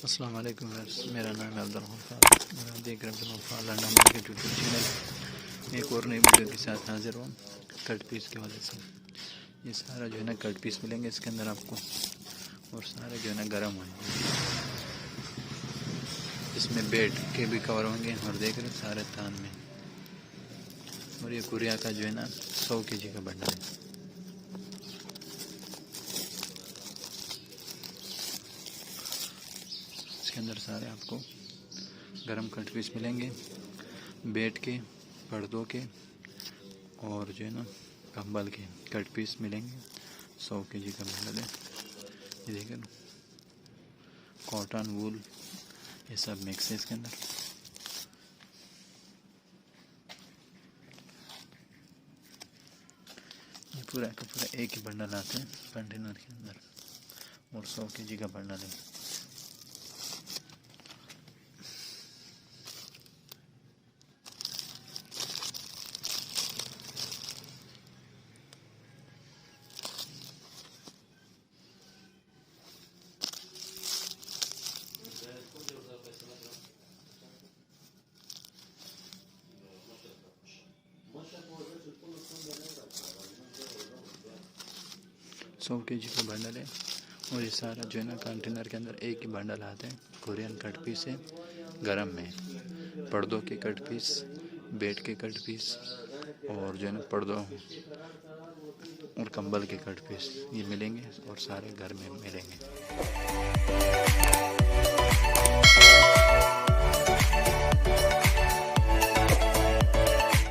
अस्सलाम वालेकुम व्यूअर्स, मेरा नाम है अब्दुल गफ्फार और आप देख रहे हैं Abdul Gaffar London market YouTube channel. एक और नई वीडियो के साथ हाजिर हूँ कट पीस के वाले से। ये सारा जो है ना कट पीस मिलेंगे इसके अंदर आपको, और सारे जो है ना गर्म होंगे। इसमें बेड के भी कवर होंगे और देख रहे हैं सारे थान में। और ये कुरिया का जो है ना 100 kg का बंडल है। इसके अंदर सारे आपको गरम कट पीस मिलेंगे, बेड के, पर्दों के और जो है ना कंबल के कट पीस मिलेंगे। 100 kg का बंडल है। ये देखिए ना, कॉटन, वूल, ये सब मिक्स है इसके अंदर। ये पूरा का पूरा एक ही बंडल आता है कंटेनर के अंदर, और 100 kg का बंडल है। सौ kg का बंडल है। और ये सारा जो है ना कंटेनर के अंदर एक ही बंडल आता है। कोरियन कट पीस है, गरम में पर्दों के कट पीस, बेड के कट पीस और जो है ना पर्दों और कंबल के कट पीस ये मिलेंगे, और सारे घर में मिलेंगे।